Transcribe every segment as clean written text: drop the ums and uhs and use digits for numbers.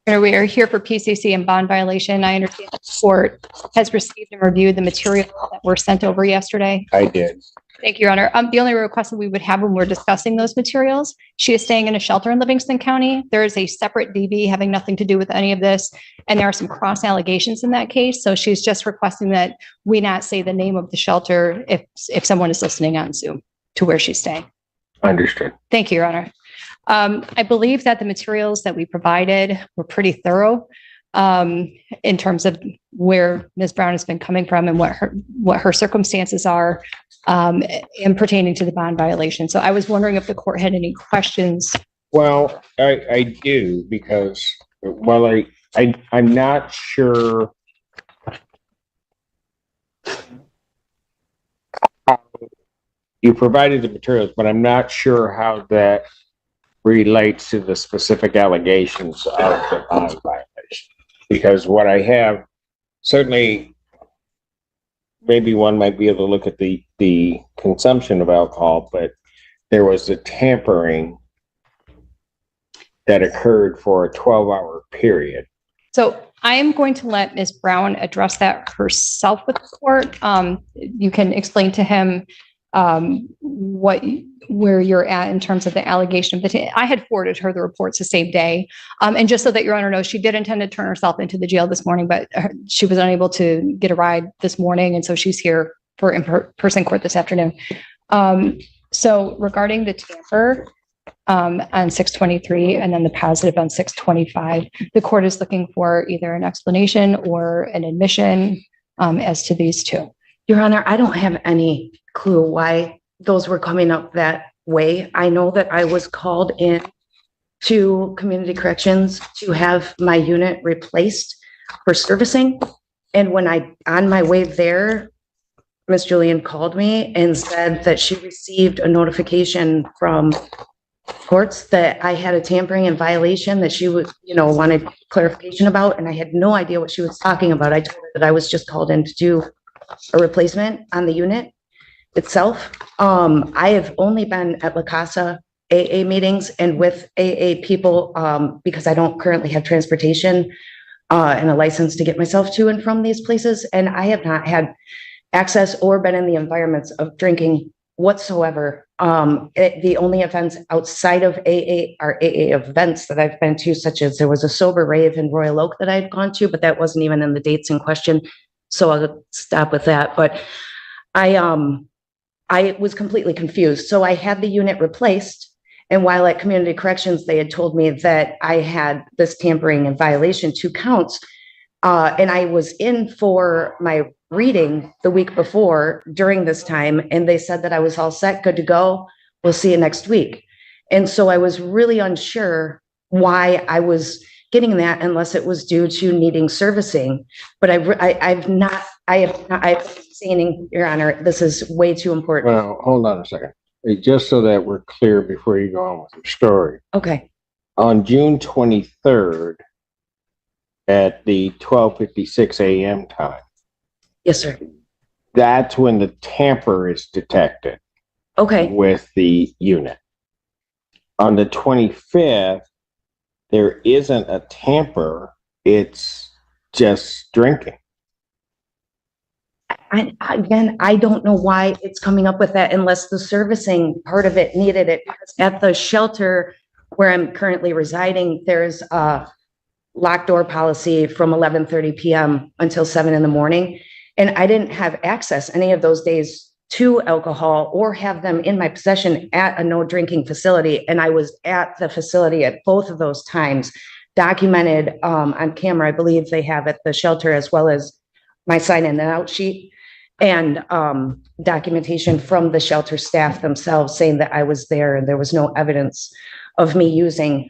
We are here for PCC and bond violation. I understand the court has received and reviewed the materials that were sent over yesterday. I did. Thank you, Your Honor. The only request that we would have when we're discussing those materials, she is staying in a shelter in Livingston County. There is a separate DV having nothing to do with any of this, and there are some cross allegations in that case. So she's just requesting that we not say the name of the shelter if someone is listening on Zoom to where she's staying. Understood. Thank you, Your Honor. I believe that the materials that we provided were pretty thorough in terms of where Ms. Brown has been coming from and what her circumstances are in pertaining to the bond violation. So I was wondering if the court had any questions. Well, I do, because I'm not sure how you provided the materials, but I'm not sure how that relates to the specific allegations of the bond violation. Because what I have, certainly, maybe one might be able to look at the consumption of alcohol, but there was a tampering that occurred for a 12-hour period. So I am going to let Ms. Brown address that herself with the court. You can explain to him where you're at in terms of the allegation. But I had forwarded her the reports the same day. And just so that Your Honor knows, she did intend to turn herself into the jail this morning, but she was unable to get a ride this morning. And so she's here for in-person court this afternoon. So regarding the tamper on 6/23 and then the positive on 6/25, the court is looking for either an explanation or an admission as to these two. Your Honor, I don't have any clue why those were coming up that way. I know that I was called in to community corrections to have my unit replaced for servicing. And when on my way there, Ms. Julian called me and said that she received a notification from courts that I had a tampering and violation that she was, wanted clarification about. And I had no idea what she was talking about. I told her that I was just called in to do a replacement on the unit itself. I have only been at La Casa AA meetings and with AA people because I don't currently have transportation and a license to get myself to and from these places. And I have not had access or been in the environments of drinking whatsoever. The only events outside of AA are AA events that I've been to, such as there was a sober rave in Royal Oak that I'd gone to, but that wasn't even in the dates in question. So I'll stop with that. But I was completely confused. So I had the unit replaced. And while at community corrections, they had told me that I had this tampering and violation 2 counts. And I was in for my reading the week before during this time. And they said that I was all set, good to go. We'll see you next week. And so I was really unsure why I was getting that unless it was due to needing servicing. But I have not saying, Your Honor, this is way too important. Well, hold on a second. Just so that we're clear before you go on with your story. Okay. On June 23rd at the 12:56 a.m. time. Yes, sir. That's when the tamper is detected. Okay. With the unit. On the 25th, there isn't a tamper. It's just drinking. I don't know why it's coming up with that unless the servicing part of it needed it. Because at the shelter where I'm currently residing, there's a locked door policy from 11:30 p.m. until 7 in the morning. And I didn't have access any of those days to alcohol or have them in my possession at a no drinking facility. And I was at the facility at both of those times, documented on camera. I believe they have at the shelter, as well as my sign in and out sheet and documentation from the shelter staff themselves saying that I was there and there was no evidence of me using.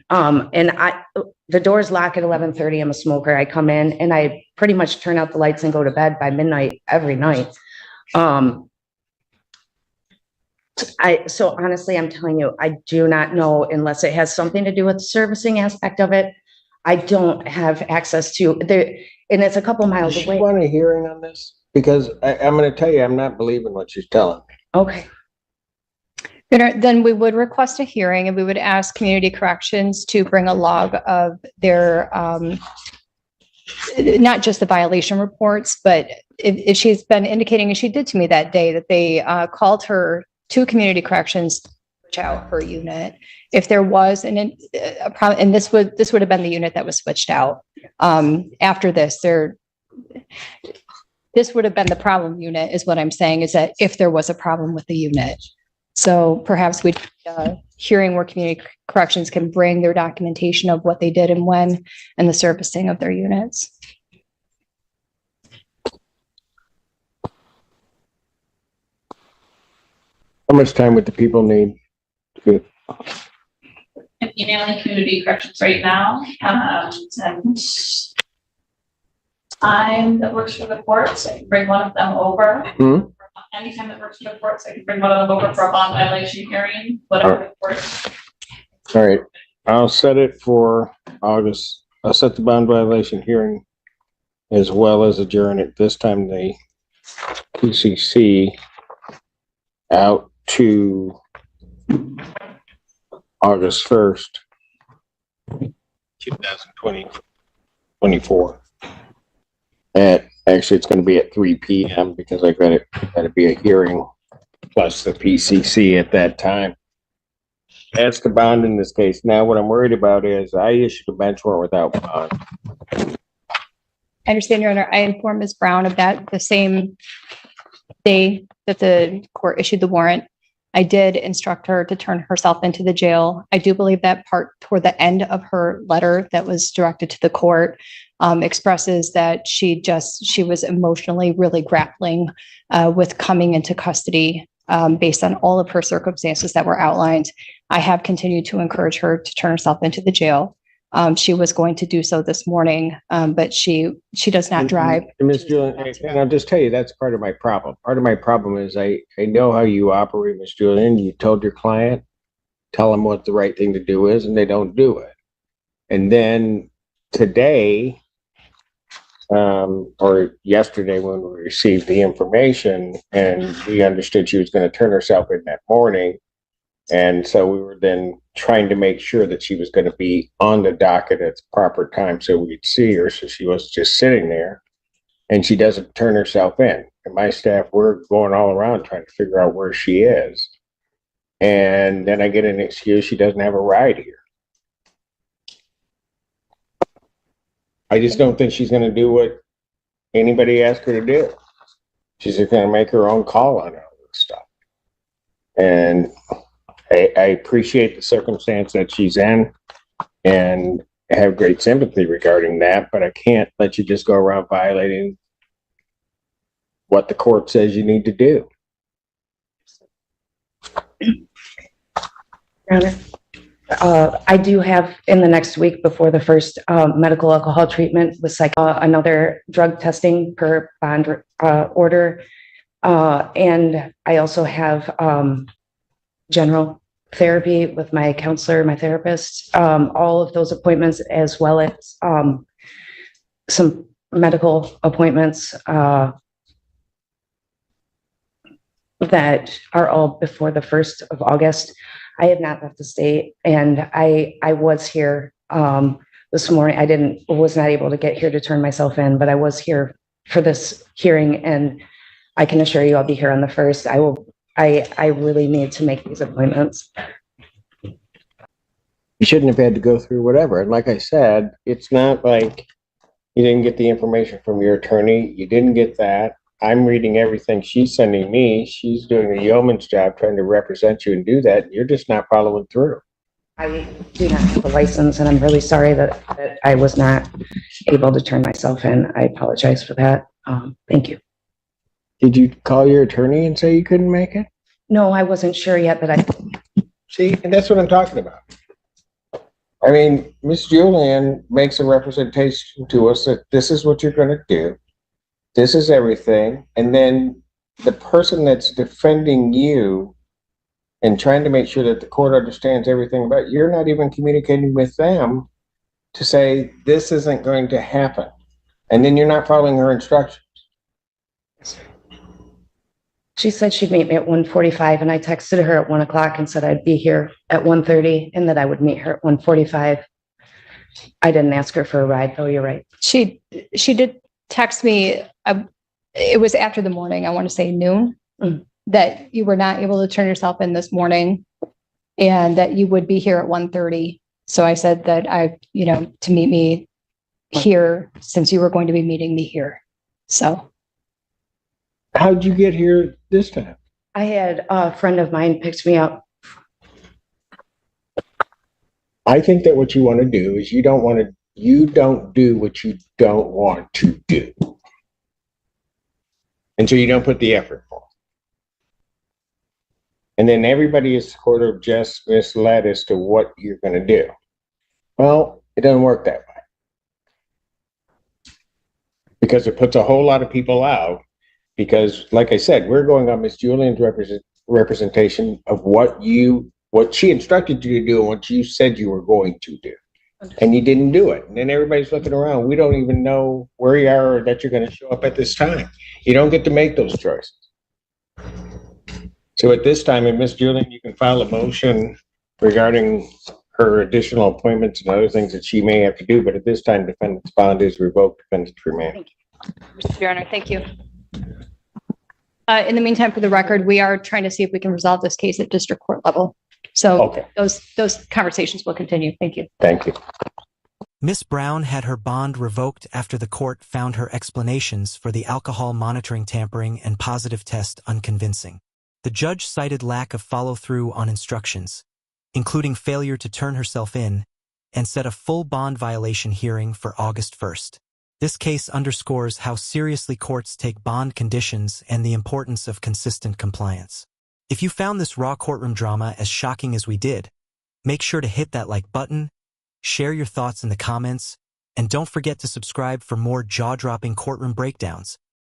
The doors lock at 11:30. I'm a smoker. I come in and I pretty much turn out the lights and go to bed by midnight every night. So honestly, I'm telling you, I do not know unless it has something to do with the servicing aspect of it. I don't have access to there, and it's a couple miles Does away. she want a hearing on this? Because I'm going to tell you, I'm not believing what she's telling me. Okay. Then we would request a hearing and we would ask Community Corrections to bring a log of their, not just the violation reports, but if she's been indicating, and she did to me that day, that they called her to Community Corrections to switch out her unit. If there was a problem, and this would have been the unit that was switched out. After this, this would have been the problem unit, is what I'm saying, is that if there was a problem with the unit. So perhaps we'd hearing where Community Corrections can bring their documentation of what they did and when, and the servicing of their units. How much time would the people need? I'm emailing Community Corrections right now. And time that works for the courts, I can bring one of them over. Anytime that works for the courts, I can bring one of them over for a bond violation hearing, whatever works. All right, I'll set it for August. I'll set the bond violation hearing as well as adjourn it. This time the PCC out to August 1st, 2024. Actually, it's going to be at 3 p.m. because I got to be a hearing plus the PCC at that time. That's the bond in this case. Now, what I'm worried about is I issued a bench warrant without bond. I understand, Your Honor. I informed Ms. Brown of that the same day that the court issued the warrant. I did instruct her to turn herself into the jail. I do believe that part toward the end of her letter that was directed to the court expresses that she was emotionally really grappling with coming into custody based on all of her circumstances that were outlined. I have continued to encourage her to turn herself into the jail. She was going to do so this morning, but she does not drive. And Ms. Julian, and I'll just tell you, that's part of my problem. Part of my problem is I know how you operate, Ms. Julian. You told your client, tell them what the right thing to do is, and they don't do it. And then today, or yesterday when we received the information and we understood she was going to turn herself in that morning. And so we were then trying to make sure that she was going to be on the docket at the proper time so we'd see her. So she was just sitting there and she doesn't turn herself in. And my staff, we're going all around trying to figure out where she is. And then I get an excuse she doesn't have a ride here. I just don't think she's going to do what anybody asked her to do. She's just going to make her own call on all this stuff. And I appreciate the circumstance that she's in and have great sympathy regarding that, but I can't let you just go around violating what the court says you need to do. Your Honor, I do have in the next week before the first medical alcohol treatment with another drug testing per bond order. And I also have general therapy with my counselor, my therapist, all of those appointments, as well as some medical appointments that are all before the 1st of August. I have not left the state, and I was here this morning. I was not able to get here to turn myself in, but I was here for this hearing, and I can assure you I'll be here on the 1st. I really need to make these appointments. You shouldn't have had to go through whatever. And like I said, it's not like you didn't get the information from your attorney. You didn't get that. I'm reading everything she's sending me. She's doing a yeoman's job trying to represent you and do that. You're just not following through. I do not have a license, and I'm really sorry that I was not able to turn myself in. I apologize for that. Thank you. Did you call your attorney and say you couldn't make it? No, I wasn't sure yet, but I. See, and that's what I'm talking about. I mean, Miss Julian makes a representation to us that this is what you're going to do. This is everything. And then the person that's defending you and trying to make sure that the court understands everything about you're not even communicating with them to say this isn't going to happen. And then you're not following her instructions. She said she'd meet me at 1:45, and I texted her at 1 o'clock and said I'd be here at 1:30 and that I would meet her at 1:45. I didn't ask her for a ride, though. You're right. She did text me. It was after the morning. I want to say noon, that you were not able to turn yourself in this morning, and that you would be here at 1:30. So I said that to meet me here, since you were going to be meeting me here. So How'd you get here this time? I had a friend of mine picked me up. I think that what you want to do is you don't do what you don't want to do. And so you don't put the effort forth. And then everybody is sort of just misled as to what you're going to do. Well, it doesn't work that way. Because it puts a whole lot of people out. Because, like I said, we're going on Miss Julian's representation of what she instructed you to do and what you said you were going to do. And you didn't do it. And then everybody's looking around. We don't even know where you are or that you're going to show up at this time. You don't get to make those choices. So at this time, Miss Julian, you can file a motion regarding her additional appointments and other things that she may have to do. But at this time, defendant's bond is revoked, defendant's remand. Your Honor, thank you. In the meantime, for the record, we are trying to see if we can resolve this case at district court level. So Okay. Those conversations will continue. Thank you. Thank you. Miss Brown had her bond revoked after the court found her explanations for the alcohol monitoring tampering and positive test unconvincing. The judge cited lack of follow-through on instructions, including failure to turn herself in, and set a full bond violation hearing for August 1st. This case underscores how seriously courts take bond conditions and the importance of consistent compliance. If you found this raw courtroom drama as shocking as we did, make sure to hit that like button, share your thoughts in the comments, and don't forget to subscribe for more jaw-dropping courtroom breakdowns.